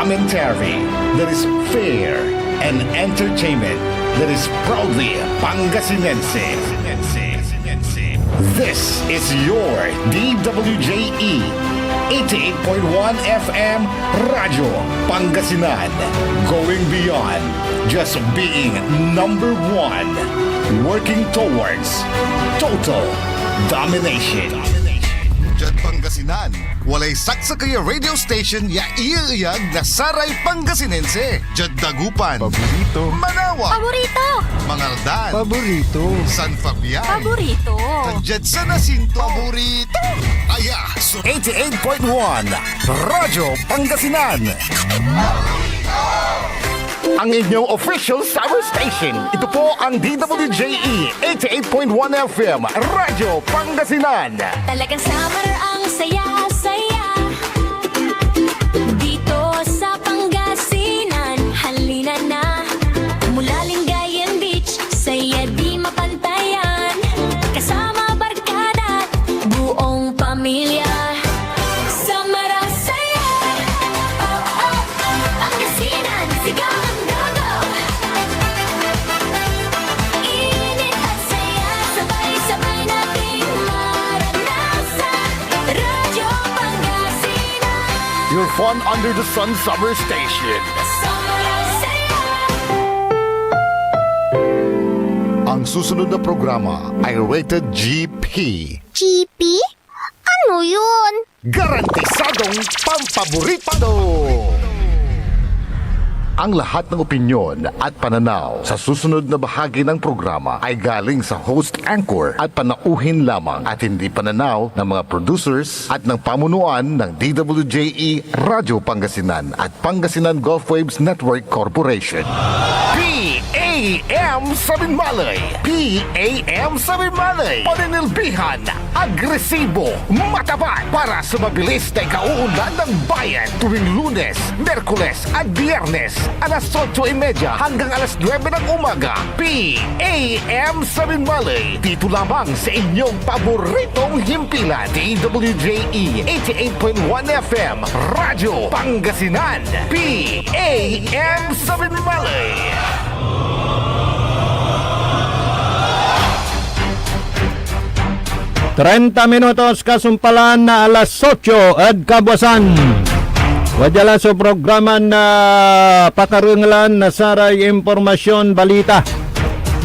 commentary that is fair and entertainment that is proudly Pangasinense. This is your DWJE 88.1 FM Radyo Pangasinan, going beyond just being number one, working towards total domination. Jad Pangasinan, walay saksa kaya radio station ya iyaiyag na saray Pangasinense. Jad Dagupan, Paborito. Manawa, Paborito! Mangaldan, Paborito. San Fabian, Paborito! Jad San Jacinto, Paborito. Aya, so 88.1 Radyo Pangasinan. Ang inyong official summer station. Ito po ang DWJE 88.1 FM Radyo Pangasinan. Talagang summer ang saya-saya dito sa Pangasinan. Halina na mula Lingayen Beach, saya di mapantayan. Kasama barkada, buong pamilya. Summer ang saya. Oh, oh, Pangasinan, sigaw ang dugo. Init at saya, sabay-sabay nating maranasan. Radyo Pangasinan, Your fun under the sun summer station. summer ang saya. Ang susunod na programa ay rated GP. GP? Ano yun? Garantisadong pampaborito! Ang lahat ng opinyon at pananaw sa susunod na bahagi ng programa ay galing sa host anchor at panauhin lamang at hindi pananaw ng mga producers at ng pamunuan ng DWJE Radio Pangasinan at Pangasinan Gulf Waves Network Corporation. PAM Sabinmalay! PAM Sabinmalay! Paninilbihan, agresibo, matapat para sa mabilis na ikauunlad ng bayan tuwing Lunes, Merkules at Biyernes alas 8:30 hanggang alas 9 ng umaga. PAM Sabinmalay! Dito lamang sa inyong paboritong himpilan. DWJE 88.1 FM Radyo Pangasinan. PAM Sabinmalay! 30 minutos kasumpalan na alas 8 at kabuasan. Wadala sa programa na pakarungalan na saray impormasyon balita.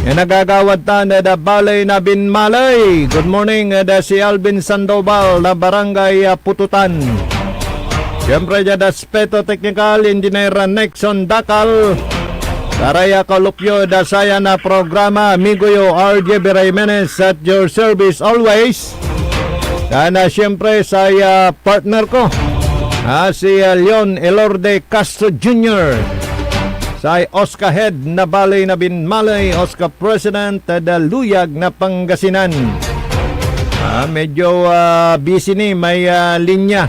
Yan nagagawad ta na da balay na Binmalay. Good morning da si Alvin Sandoval na barangay Pututan. Siyempre da Speto Technical Engineer Nexon Dakal. Saraya Kalupyo da saya na programa Amigoyo RJ Jimenez at your service always. Dana siyempre sa partner ko si Leon Elorde Castro Jr. Sa Oscar Head na balay na Binmalay, Oscar President da Luyag na Pangasinan. Medyo busy ni may linya.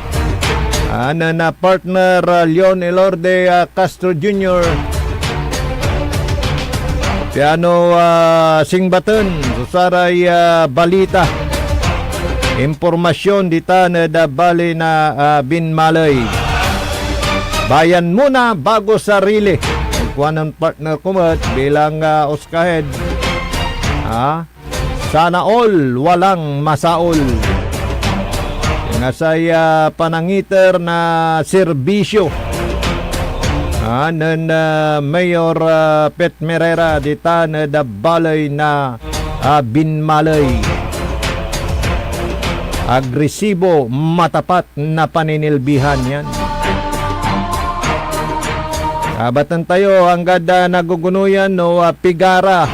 Na partner Leon Elorde Castro Jr. Piano Singbaton, susaray balita. Impormasyon dita na da bali na Binmalay. Bayan muna bago sarili. Kuha ng partner ko bilang Oscar Head. Sana all, walang masaol. Nga saya panangiter na serbisyo. Nan Mayor Pet Merera dita na da balay na Binmalay. Agresibo, matapat na paninilbihan yan. Batan tayo hanggang nagugunuyan no Pigara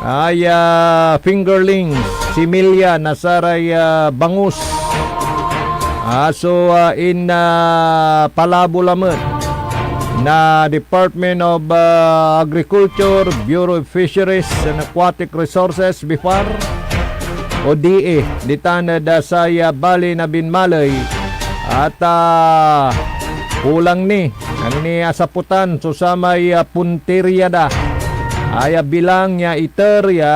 ay fingerling similya nasaray bangus. So in Palabulamet na Department of Agriculture, Bureau of Fisheries and Aquatic Resources, BIFAR, o DE, dita na da saya bali na Binmalay at kulang ni asaputan susamay punteriya da ay bilang ya iter ya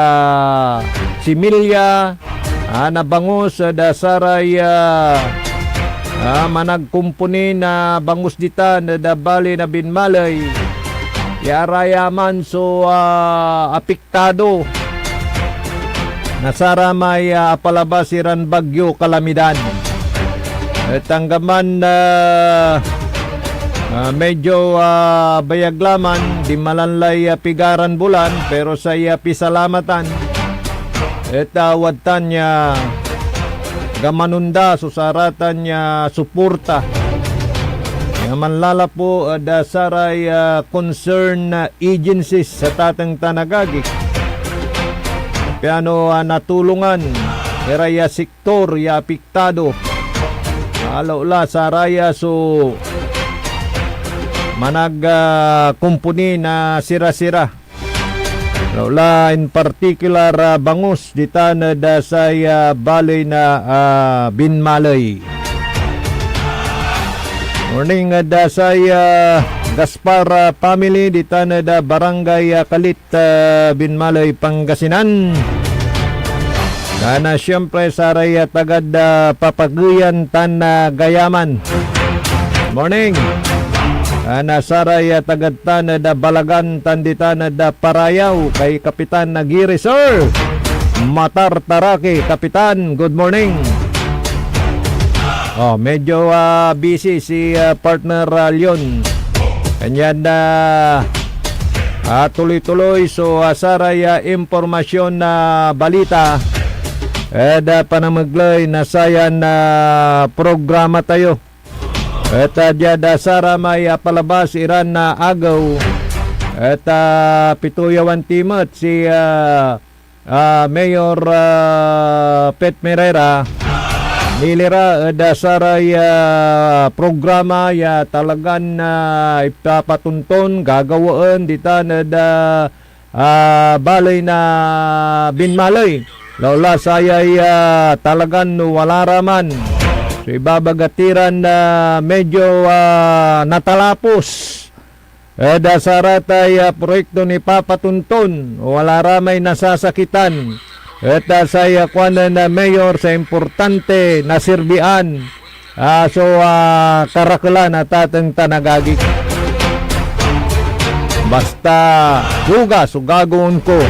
similya na bangus da saray managkumpuni na bangus dita na dabali na binmalay yarayaman so apektado nasara may palabas iran bagyo kalamidad tanggaman na medyo bayaglaman di malanlay pigaran bulan pero sa pisalamatan wadtan niya gamanunda susaratan niya suporta manlala po saray concern agencies sa tatang tanagagik piano natulungan eraya sektor ya apektado alaula saraya so manag kumpuni na sira-sira alaula in particular bangus dita na dasay balay na binmalay. Morning dasay Gaspar family dita na da barangay Kalit Binmalay Pangasinan. Kana siyempre saray tagad Papaguyan tan Gayaman. Morning. Kana saray tagad tan da Balagan tan dita na da Parayaw kay Kapitan Nagiri sir. Matar Taraki Kapitan, good morning. Medyo busy si partner Leon. Kanya na tuloy-tuloy so saray impormasyon na balita panamaglay na sayan na programa tayo. At diada sara may palabas iran na agaw at pituyawan timot si Mayor Pet Merera nilira dasaray programa ya talagan ipapatunton gagawaan dita na balay na binmalay laula sayay talagan wala raman so ibabagatiran na medyo natalapos dasaratay proyekto ni papatunton wala ramay nasasakitan. At saya kuana na mayor sa importante na sirbian karakulan at atang tanagagik. Basta dugas o gagawin ko.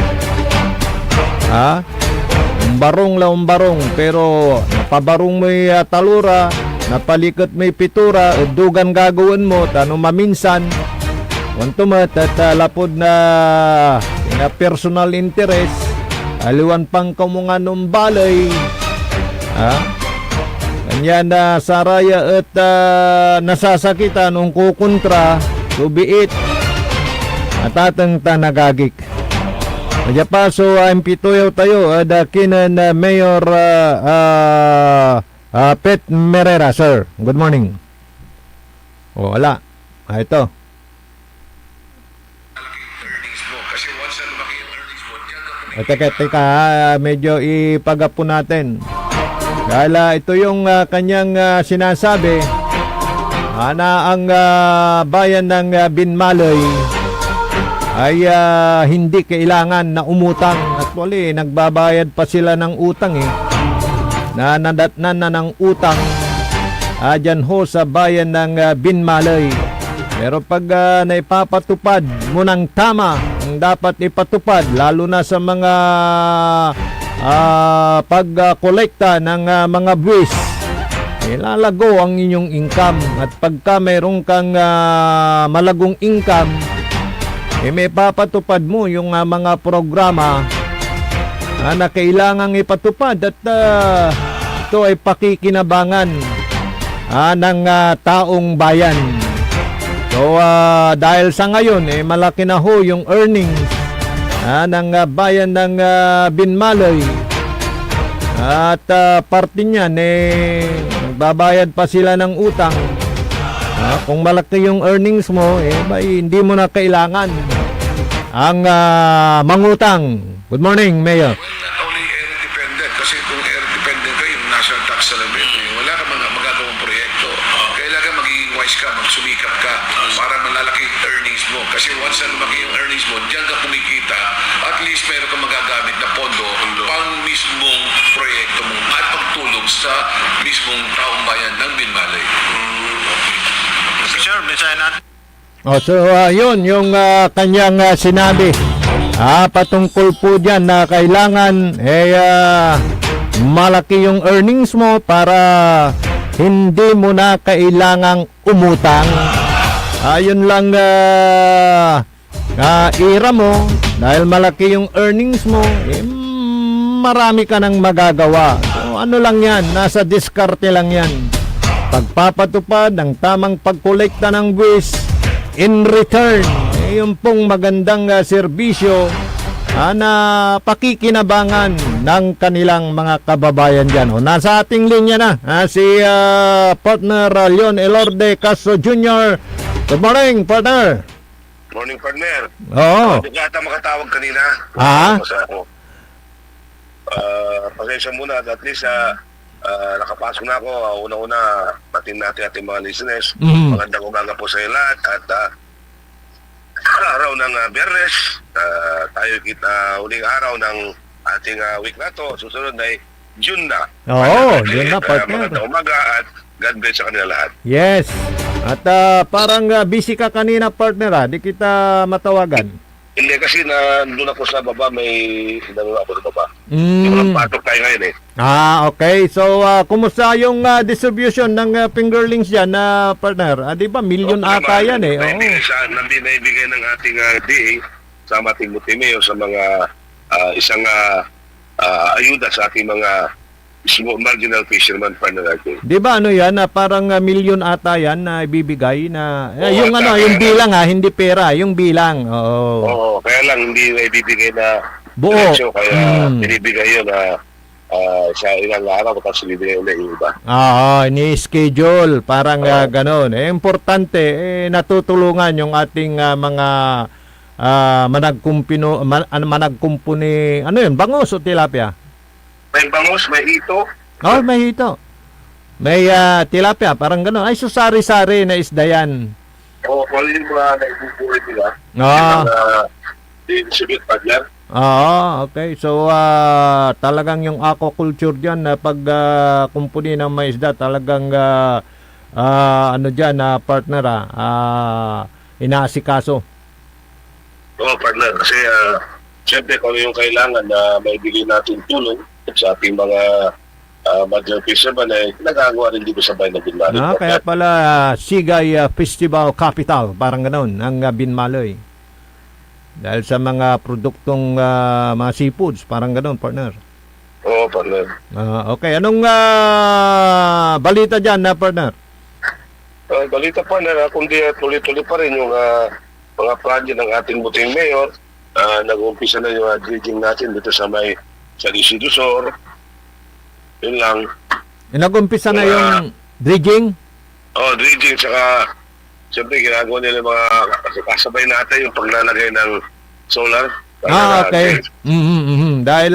Umbarong la umbarong pero napabarong mo talura, napalikot may pitura, dugan gagawin mo tanong maminsan. Wantumat at lapod na personal interest aliwan pang kamungan ng balay kanya na saraya at nasasakitan ng kukontra subiit at atang tanagagik kaya pa so impituyaw tayo kinan Mayor Pet Merera sir, good morning. Wala ito Teka, medyo ipagapo natin. Dahil ito yung kanyang sinasabi na ang bayan ng Binmalay ay hindi kailangan na umutang. Actually, nagbabayad pa sila ng utang na nadatnan na ng utang dyan ho sa bayan ng Binmalay. Pero pag naipapatupad mo ng tama ang dapat ipatupad lalo na sa mga pagkolekta ng mga buwis ilalago ang inyong income at pagka mayroon kang malagong income may papatupad mo yung mga programa na kailangang ipatupad at ito ay pakikinabangan ng taong bayan. So dahil sa ngayon malaki na ho yung earnings ng bayan ng Binmalay at parte niyan nagbabayad pa sila ng utang. Kung malaki yung earnings mo hindi mo na kailangan ang mangutang. Good morning, Mayor. Not only air independent kasi kung air independent ka yung national tax liability wala ka magagawang proyekto. Kailangan magiging wise ka, magsumikap ka para malalaki yung earnings mo. Kasi once na lumaki yung earnings mo, diyan ka kumikita, at least meron kang magagamit na pondo pang mismong proyekto mo at pagtulog sa mismong taong bayan ng Binmalay. Sir, mensahe natin. So yun yung kanyang sinabi patungkol po dyan na kailangan malaki yung earnings mo para hindi mo na kailangang umutang. Yun lang ira mo dahil malaki yung earnings mo, marami ka nang magagawa. So, ano lang yan, nasa diskarte lang yan. Pagpapatupad ng tamang pagkolekta ng buwis in return, yung pong magandang serbisyo na pakikinabangan ng kanilang mga kababayan dyan. Nasa ating linya na si partner Leon Elorde Castro Jr. Good morning, partner. Morning, partner. Oo. Hindi ka ata makatawag kanina. Kasi ako. Pasensya muna, at least nakapasok na ako. Una-una, patin natin ating mga listeners. Magandang umaga po sa lahat. At araw ng Biyernes, tayo kita huling araw ng ating week na to. Susunod ay June na. Oo, June na, partner. Magandang umaga at God bless sa kanila lahat. Yes. At parang busy ka kanina, partner. Di kita matawagan. Hindi, kasi nandun ako sa baba, may sinanong ako sa baba. Yung patok tayo ngayon eh. Okay. So, kumusta yung distribution ng fingerlings dyan, partner? Di ba, million ata yan eh. Naibigay ng ating DA sa ating Butimeo sa mga isang ayuda sa ating mga small marginal fisherman partner natin. Di ba ano yan, parang million ata yan na ibibigay na, yung yung bilang hindi pera, yung bilang. Oo, kaya lang hindi na ibibigay na buo. diretso, kaya binibigay yun sa ilang araw tapos ibibigay ulit yung iba. Ini-schedule, parang ganon. Importante, natutulungan yung ating mga managkumpuni, ano yun, bangus o tilapia? May bangus, may ito. May hito. May tilapia, parang gano'n. Ay, susari-sari na isda yan. Wala yung mga naibubuhay nila. Distribute pa dyan. Okay. So, talagang yung aquaculture dyan, pag kumpuni ng may isda, talagang partner, inaasikaso. Partner, kasi siyempre kung yung kailangan na maibigay natin tulong sa ating mga marginal fishermen ay nagagawa rin dito sa bayan ng Binmaloy. Kaya pala Sigay Festival Capital, parang gano'n, ang Binmaloy. Dahil sa mga produktong mga seafoods, parang gano'n, partner. Oo, partner. Okay, anong balita dyan, partner? Balita, partner, kundi tuloy-tuloy pa rin yung mga project ng ating buting mayor. Nag-umpisa na yung dredging natin dito sa may sa Isidusor. Yun lang. Nag-umpisa na yung dredging? Dredging, saka siyempre ginagawa nila mga kasabay natin yung paglalagay ng solar. Okay. Dahil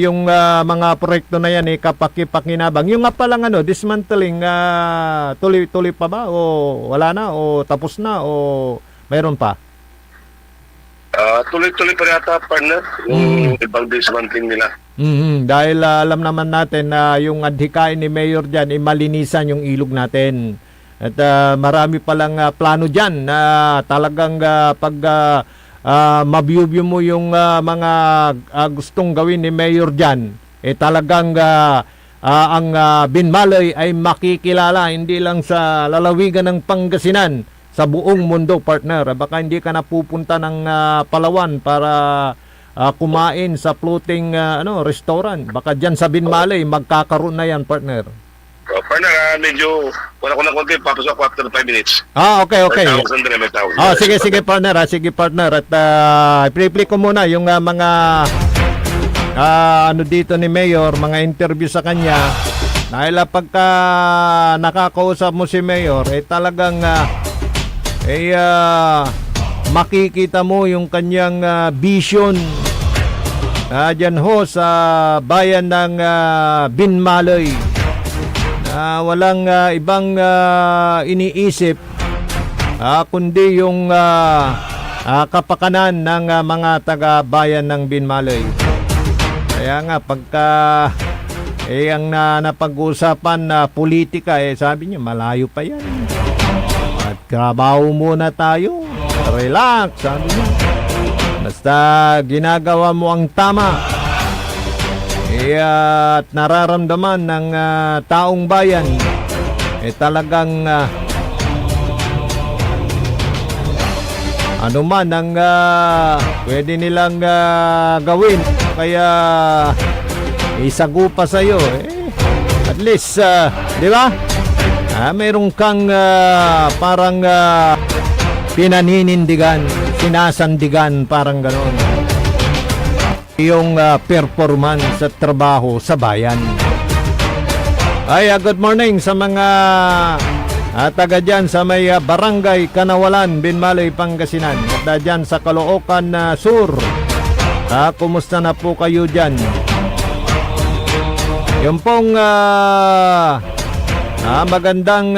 yung mga proyekto na yan kapakipakinabang. Yung nga palang dismantling, tuloy-tuloy pa ba? O wala na? O tapos na? O mayroon pa? Tuloy-tuloy pa yata, partner, yung ibang dismantling nila. Dahil alam naman natin na yung adhikain ni Mayor dyan, malinisan yung ilog natin. At marami palang plano dyan na talagang pag mabiyubyo mo yung mga gustong gawin ni Mayor dyan, talagang ang Binmaloy ay makikilala hindi lang sa lalawigan ng Pangasinan, sa buong mundo, partner. Baka hindi ka napupunta ng Palawan para kumain sa floating restaurant. Baka dyan sa Binmaloy magkakaroon na yan, partner. Partner, medyo wala ko na konti, papasok ako after 5 minutes. Okay. May tawag. Sige, partner. Sige, partner. At i-play ko muna yung mga dito ni Mayor, mga interview sa kanya. Dahil pagka nakakausap mo si Mayor, talagang makikita mo yung kanyang vision dyan ho sa bayan ng Binmaloy. Walang ibang iniisip kundi yung kapakanan ng mga taga-bayan ng Binmalay. Kaya nga pagka ang napag-uusapan na politika, sabi niya malayo pa yan. At trabaho muna tayo. Relax, sabi niya. Basta ginagawa mo ang tama. At nararamdaman ng taong bayan, talagang ano man ang pwede nilang gawin. Kaya isagupa sa'yo. At least, di ba? Mayroon kang parang pinaninindigan, sinasandigan, parang gano'n. Yung performance sa trabaho sa bayan. Ay, good morning sa mga taga dyan sa may barangay Kanawalan, Binmalay, Pangasinan. At dyan sa Caloocan Sur. Kumusta na po kayo dyan? Yung pong magandang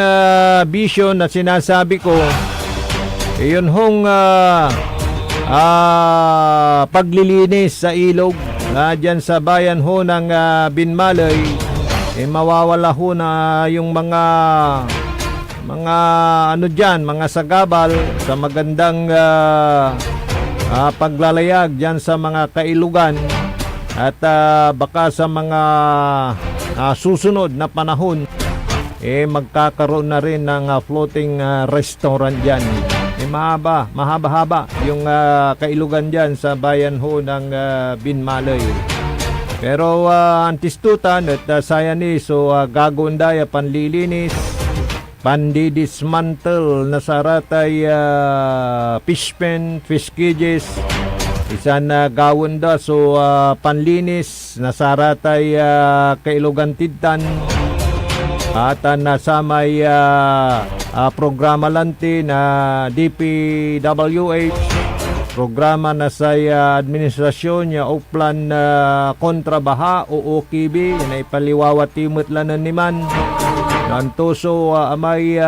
vision na sinasabi ko, yun hong paglilinis sa ilog dyan sa bayan ho ng Binmalay. Mawawala ho na yung mga ano dyan, mga sagabal sa magandang paglalayag dyan sa mga kailugan. At baka sa mga susunod na panahon, magkakaroon na rin ng floating restaurant dyan. Mahaba-haba yung kailugan dyan sa bayan ho ng Binmalay. Pero antistutan at sayanis, so gagawin panlilinis, pandidismantle na saratay fish pen, fish cages, isan gawin da, so panlinis na saratay kailugan tidtan. At nasa may programa lanti na DPWH, programa na sa administrasyon ya uplan kontrabaha o OKB na ipaliwawat timot lanan niman. Nantoso may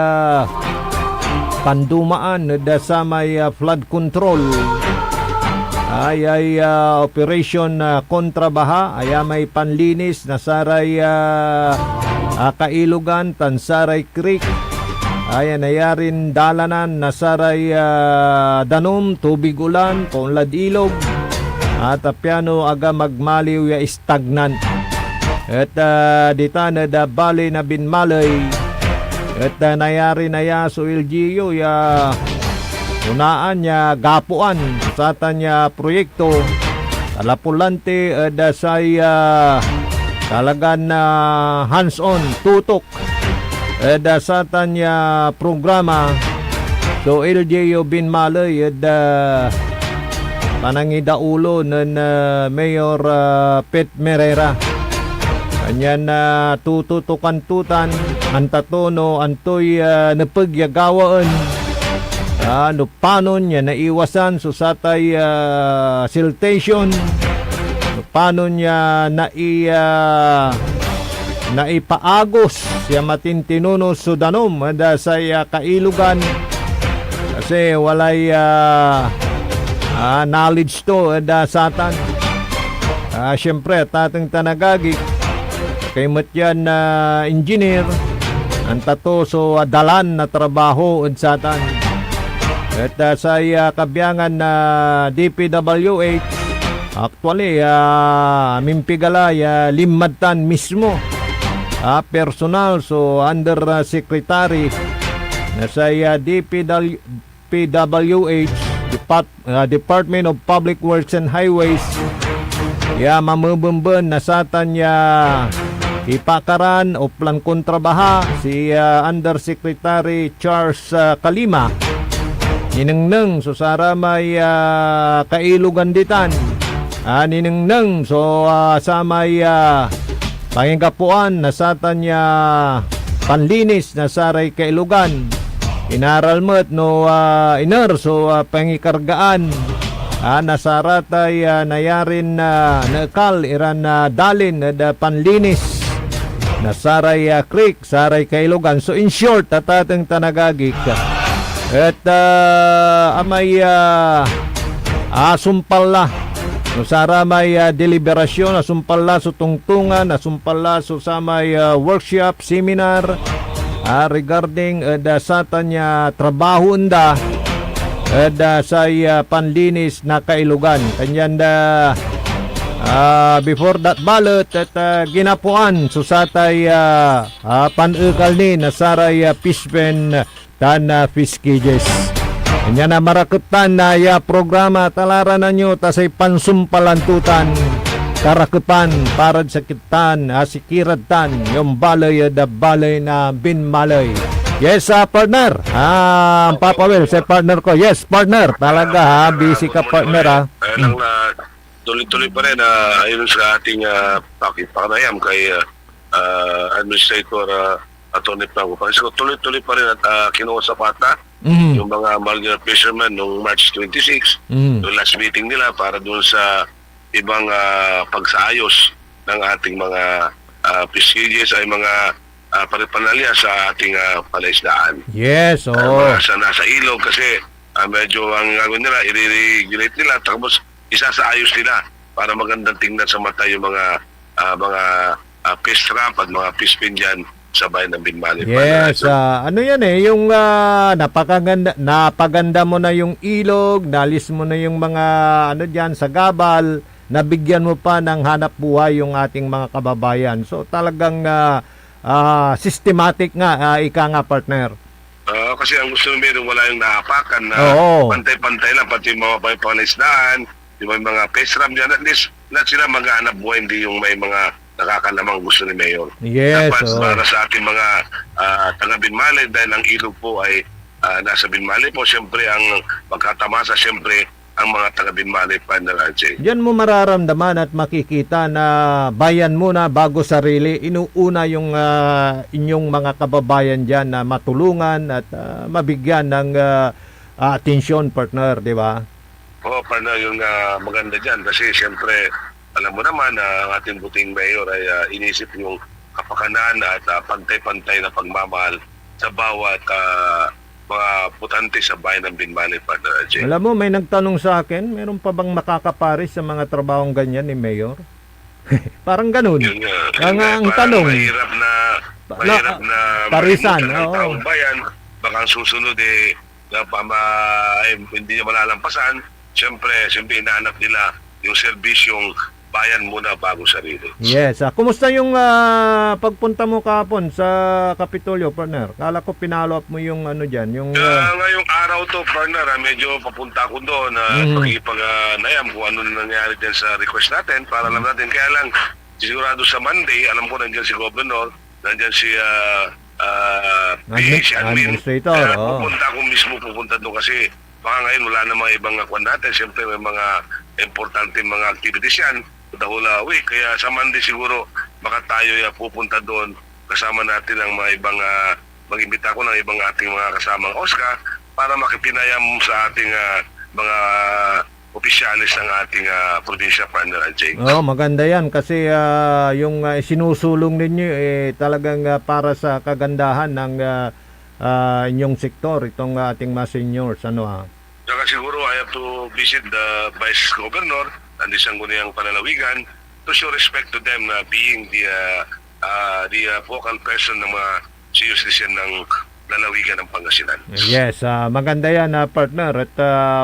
pandumaan na sa may flood control. Ay operation kontrabaha, ay may panlinis na saray kailugan, Tansaray Creek, ay nayarin dalanan na saray danom, tubig ulan, paunlad ilog, at piano aga magmaliw ya stagnant. At dita na da bali na Binmalay, at nayari na ya so LGU ya unaan ya gapuan sa tanya proyekto talapulante da saya talagan na hands-on, tutok dasatan niya programa. So LGU Binmalay panangidaulo ng Mayor Pet Merera. Kanyan tututukan-tutan antatono antoy napagyagawaan ano paano niya naiwasan susatay siltation. Paano niya naipaagos siya matintinuno sa danom sa kailugan kasi walay knowledge to satan. Siyempre tatang tanagagi kay matyan engineer ang tato so dalan na trabaho satan. At sa kabiyangan na DPWH actually, mimpigala limatan mismo personal, so under secretary na sa DPWH Department of Public Works and Highways mamubumban na satan ipakaran o plan kontrabaha si under secretary Charles Kalima ninengneng so sara may kailugan ditan. Ninengneng so sa may pangingkapuan na satan panlinis na saray kailugan. Inaral mo't no iner so pangikargaan nasaratay nayarin nakal iran dalin na panlinis na saray creek, saray kailugan. So in short, tatatang tanagagik At amay asumpal la. No sara may deliberasyon, asumpal la so tungtungan, asumpal la so sa may workshop, seminar regarding sa tanya trabaho nda sa panlinis na kailugan. Kanyan before that ballot at ginapuan so satay panukal ni nasaray pispen tan fiskijes. Kanya na marakutan na programa talara na nyo tasay pansumpalantutan karakupan para sa kitan sikiratan yung balay da balay na binmalay. Yes, partner. Papa Will, sa partner ko. Yes, partner. Talaga busy ka partner Lang tuloy-tuloy pa rin ayon sa ating pakipanayam kay Administrator Atty. Franco Francisco. Tuloy-tuloy pa rin at kinuha sa pata yung mga marginal fishermen noong March 26, yung last meeting nila para doon sa ibang pagsaayos ng ating mga fiskages ay mga paripanalya sa ating palaisdaan. Yes, Sa nasa ilog kasi medyo ang gagawin nila, i-regulate nila tapos isasaayos nila para magandang tingnan sa mata yung mga fish trap at mga fish pin dyan sa bayan ng Binmali. yes, ano yan yung napaganda mo na yung ilog, nalis mo na yung mga ano dyan sa gabal, nabigyan mo pa ng hanap buhay yung ating mga kababayan. So talagang systematic nga, ika nga partner. Kasi ang gusto nila wala yung nahapakan na pantay-pantay lang, pati yung mga pangalisdaan, yung may mga fish trap dyan, at least lahat sila maghanap buhay, hindi yung may mga nakakalamang gusto ni Mayor. Yes, dapat para sa ating mga taga Binmali, dahil ang ilog po ay nasa Binmali po, siyempre ang magkatamasa siyempre ang mga taga Binmali pa na RJ. Diyan mo mararamdaman at makikita na bayan muna bago sarili. Inuuna yung inyong mga kababayan dyan na matulungan at mabigyan ng atensyon, partner, di ba? Oo, partner, yung maganda dyan kasi siyempre alam mo naman na ang ating buting mayor ay inisip yung kapakanan at pantay-pantay na pagmamahal sa bawat mga putante sa bayan ng Binmali, partner RJ. Alam mo, may nagtanong sa akin, meron pa bang makakaparis sa mga trabahong ganyan ni Mayor? Parang ganun. Yun Ang tanong. Mahirap na parisan. ng taong bayan. Baka ang susunod hindi niya malalampasan. Siyempre inaanap nila yung serbisyong bayan muna bago sarili. Yes. Kumusta yung pagpunta mo kahapon sa Kapitolyo, partner? Kala ko pinalo up mo yung ano dyan. Yung, ngayong araw to, partner, medyo papunta ko doon pakipag-nayam kung ano nangyari din sa request natin para alam natin. Kaya lang, sigurado sa Monday, alam ko nandiyan si Governor, nandiyan si PH Admin. Administrator. Pupunta doon kasi baka ngayon wala namang ibang kwan natin. Siyempre may mga importante mga activities yan the whole week. Kaya sa Monday siguro baka tayo pupunta doon kasama natin ang mga ibang mag-imbita ko ng ibang ating mga kasamang OSCA para makipinayam sa ating mga opisyalis ng ating probinsya, partner RJ. Maganda yan kasi yung sinusulong ninyo talagang para sa kagandahan ng inyong sektor, itong ating mga seniors. Saka siguro I have to visit the Vice Governor and the Sangguniang Panalawigan to show respect to them being the focal person ng mga senior citizen ng lalawigan ng Pangasinan. Yes, maganda yan partner at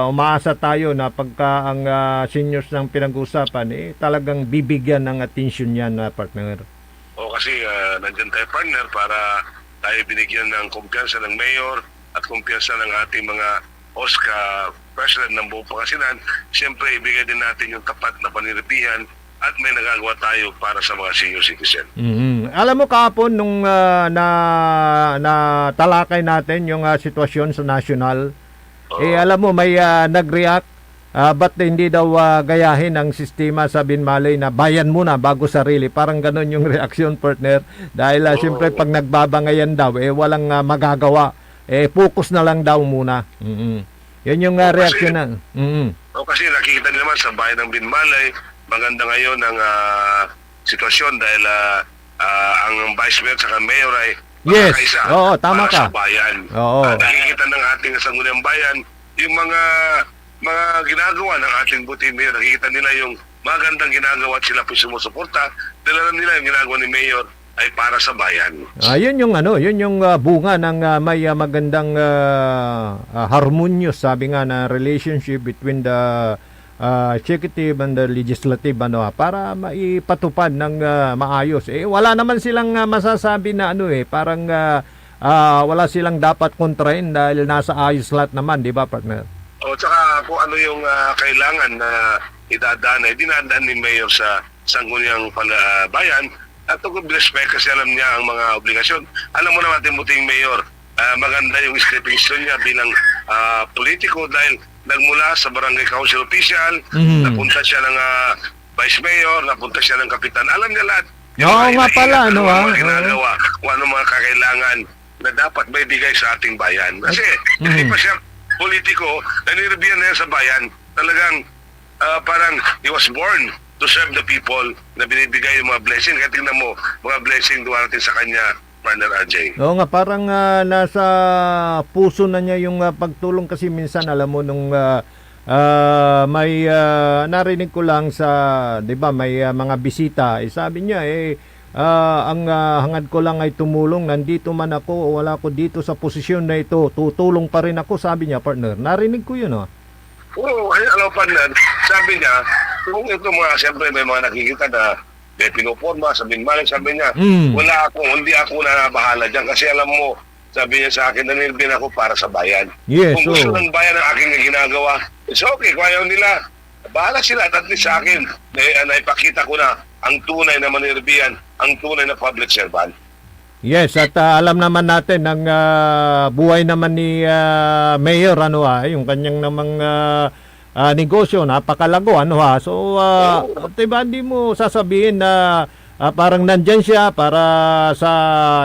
umaasa tayo na pagka ang seniors ng pinag-usapan talagang bibigyan ng atensyon yan partner. Kasi nandyan tayo, partner, para tayo binigyan ng kumpiyansa ng mayor at kumpiyansa ng ating mga OSCA president ng buong Pangasinan. Siyempre, ibigay din natin yung tapat na panirapihan at may nagagawa tayo para sa mga senior citizen. Alam mo kahapon nung talakay natin yung sitwasyon sa national, alam mo may nag-react, ba't hindi daw gayahin ang sistema sa Binmalay na bayan muna bago sarili. Parang ganun yung reaksyon, partner. Dahil siyempre pag nagbabangayan daw, walang magagawa. Focus na lang daw muna. Yan yung reaksyon na. Kasi nakikita nyo naman sa bayan ng Binmalay, maganda ngayon ang sitwasyon dahil ang Vice Mayor at Mayor ay Yes. Kaisa, Oo, tama para ka. sa bayan. Oo. Nakikita ng ating sangguniang bayan yung mga ginagawa ng ating buti mayor. Nakikita nila yung magandang ginagawa at sila po sumusuporta. Dala nila yung ginagawa ni mayor ay para sa bayan. Yun yung yun yung bunga ng may magandang harmonious, sabi nga, na relationship between the executive and the legislative, para maipatupad ng maayos. Wala naman silang masasabi na parang wala silang dapat kontrahin dahil nasa ayos lahat naman, di ba, partner? O tsaka kung ano yung kailangan na idadaan ay dinadaan ni mayor sa sangguniang bayan. At with respect kasi alam niya ang mga obligasyon. Alam mo naman ating buting mayor, maganda yung stepping stone niya bilang politiko dahil nagmula sa barangay council official, napunta siya ng vice mayor, napunta siya ng kapitan. Alam niya lahat. Oo nga pala, mga ginagawa, kung ano mga kakailangan na dapat may bigay sa ating bayan. Kasi hindi pa siya politiko, nanirbiyan na yan sa bayan. Talagang parang he was born to serve the people na binibigay yung mga blessing. Kaya tingnan mo, mga blessing duwarating sa kanya, partner RJ. Oo nga, parang nasa puso na niya yung pagtulong, kasi minsan alam mo nung may narinig ko lang sa, 'di ba, may mga bisita, sabi niya ang hangad ko lang ay tumulong, nandito man ako o wala ko dito sa posisyon na ito, tutulong pa rin ako, sabi niya, partner. Narinig ko 'yun, Oo, alam partner, sabi niya, kung ito siyempre may mga nakikita na may pinuporma, sabihin sabi niya, hindi ako na bahala dyan kasi alam mo, sabi niya sa akin, nanilbin ako para sa bayan. Yes, Kung gusto ng bayan ang aking ginagawa, it's okay, kung ayaw nila, bahala sila, at least sa akin, naipakita ko na ang tunay na manirbiyan, ang tunay na public servant. Yes, at alam naman natin ang buhay naman ni Mayor, yung kanyang namang negosyo, napakalago, So, diba, hindi mo sasabihin na parang nandyan siya para sa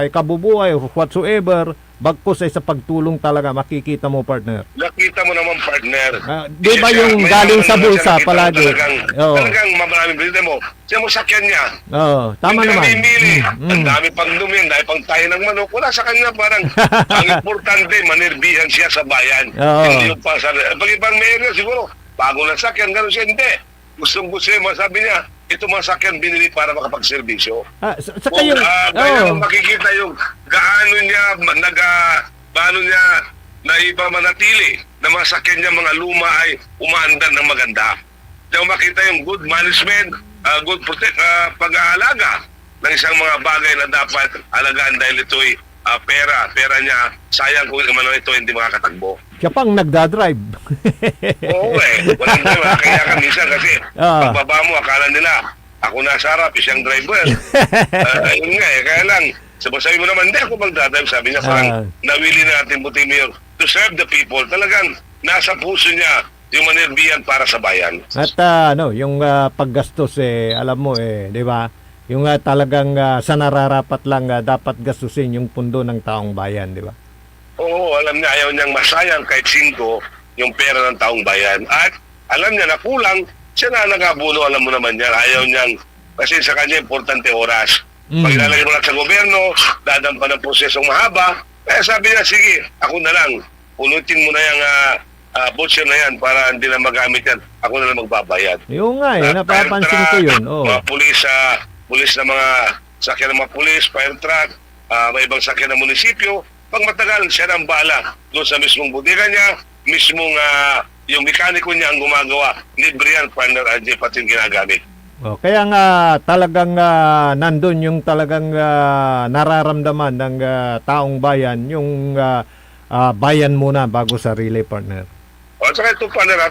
ikabubuhay or whatsoever, bagkus ay sa pagtulong talaga, makikita mo, partner. Nakita mo naman, partner. Di ba yung galing sa bulsa palagi? Talagang maraming bilhin mo. Siya mo sakyan niya. Oo, tama naman. Namimili. Ang dami pang dumi, ang dami pang tayo ng manok. Wala sa kanya parang ang importante, manirbihan siya sa bayan. Hindi yung pa sa... Pag ibang mayor siguro, bago na sakyan, gano'n siya. Hindi. Gustong-gusto niya, sabi niya, ito mga sakyan binili para makapagserbisyo. Saka yung... Kaya makikita yung gaano niya na iba manatili na mga sakyan niya, mga luma ay umaandar ng maganda. Kaya makita yung good management, good pag-aalaga ng isang mga bagay na dapat alagaan dahil ito'y pera niya. Sayang kung ito hindi makakatakbo. Siya pang nagdadrive. Oo walang driver. Kaya ka minsan kasi pagbaba mo, akala nila ako nasa harap, siyang driver. Ayun nga kaya lang, sabi mo naman, hindi ako magdadrive. Sabi niya, parang nawili natin buti mayor to serve the people. Talagang nasa puso niya yung manirbiyan para sa bayan. At yung paggastos, alam mo, di ba? Yung talagang sa nararapat lang dapat gastusin yung pundo ng taong bayan, di ba? Oo, alam niya, ayaw niyang masayang kahit 5 yung pera ng taong bayan. At alam niya na kulang, siya na nagabuno, alam mo naman yan. Ayaw niyang, kasi sa kanya importante oras. Pag ilalagay mo lang sa gobyerno, dadampa ng prosesong mahaba. Kaya sabi niya, sige, ako na lang, pulutin mo na yung voucher na yan para hindi na magamit yan. Ako na lang magbabayad. Yung nga, napapansin ko yun. Mga pulis na mga sakyan ng mga pulis, fire truck, may ibang sakyan ng munisipyo. Pag matagal, siya nang bala doon sa mismong bodega niya, mismong yung mekaniko niya ang gumagawa. Libre yan, partner RJ, pati yung ginagamit. Kaya nga talagang nandun yung talagang nararamdaman ng taong bayan, yung bayan muna bago sarili, partner. At saka ito, partner,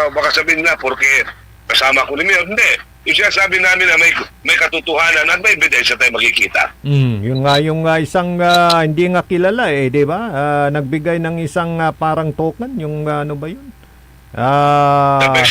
baka sabihin na, porque kasama ko ni Mayor, hindi. Yung sinasabi namin na may katotohanan at may ebidensya tayo makikita. Yung isang hindi nga kilala di ba? Nagbigay ng isang parang token, yung ano ba yun?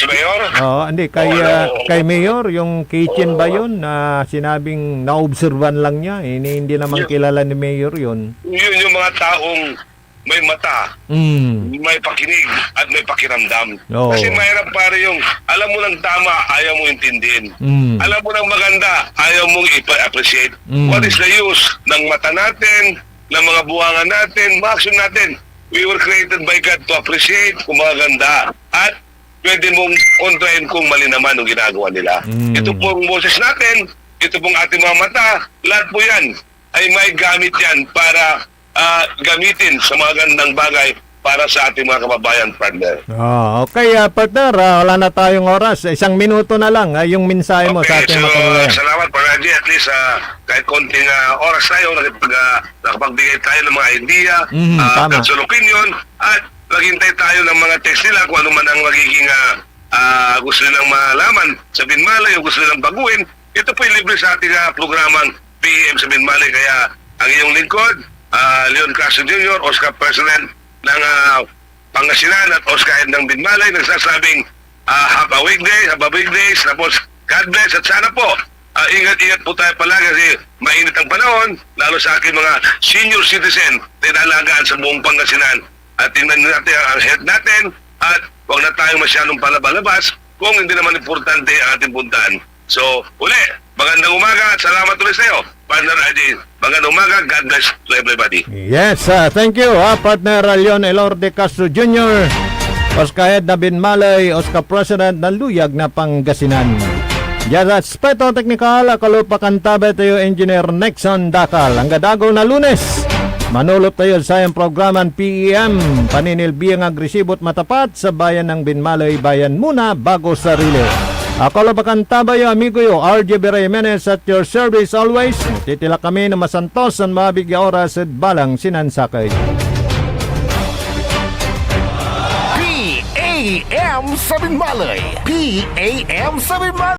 Mayor? Hindi, kay Mayor, yung kitchen ba yun? Sinabing naobservan lang niya, hindi naman kilala ni Mayor yun. Yun yung mga taong may mata, may pakinig at may pakiramdam. Oo. Kasi mahirap pare yung alam mo ng tama, ayaw mo intindihin. Alam mo ng maganda, ayaw mong i-appreciate. What is the use ng mata natin, ng mga buwangan natin, mga action natin? We were created by God to appreciate kung maganda at pwede mong kontrahin kung mali naman ang ginagawa nila. Ito pong boses natin, ito pong ating mga mata, lahat po yan ay may gamit yan para gamitin sa mga gandang bagay para sa ating mga kababayan, partner. Okay, partner, wala na tayong oras. 1 minuto na lang yung mensahe mo sa ating mga kababayan. Salamat, Paraji. At least kahit konting oras tayo, nakapagbigay tayo ng mga idea, tama. personal opinion, at naghintay tayo ng mga text nila kung ano man ang magiging gusto nilang malaman sa Binmalay o gusto nilang baguhin. Ito po yung libre sa ating programang PEM sa Binmalay. Kaya ang iyong lingkod, Leon Castro Jr., Oscar President ng Pangasinan at Oscar Head ng Binmalay, nagsasabing have a weekdays, tapos God bless at sana po ingat-ingat po tayo palagi kasi mainit ang panahon, lalo sa aking mga senior citizen na inalagaan sa buong Pangasinan. At tingnan natin ang health natin at huwag na tayong masyadong palabalabas kung hindi naman importante ang ating puntahan. So, uli, magandang umaga at salamat ulit sa iyo, Partner Adi. Magandang umaga, God bless to everybody. Yes, thank you, partner Leon Elorde Castro Jr., Oscar Head na Binmalay, Oscar President ng Luyag na Pangasinan. Diyan sa Aspeto Teknikal, Kalupakan Tabe tayo Engineer Nexon Dakal. Ang gadagaw na Lunes, manulot tayo sa iyong programang PEM, paninilbiyang agresibot matapat sa bayan ng Binmalay, bayan muna bago sarili. Ako Kalupakan Tabe, amigo yo, RJ Jimenez at your service always. Titila kami na masantos ang mabigya oras at balang sinansakay. PAM sa Binmalay. PAM sa Binmalay.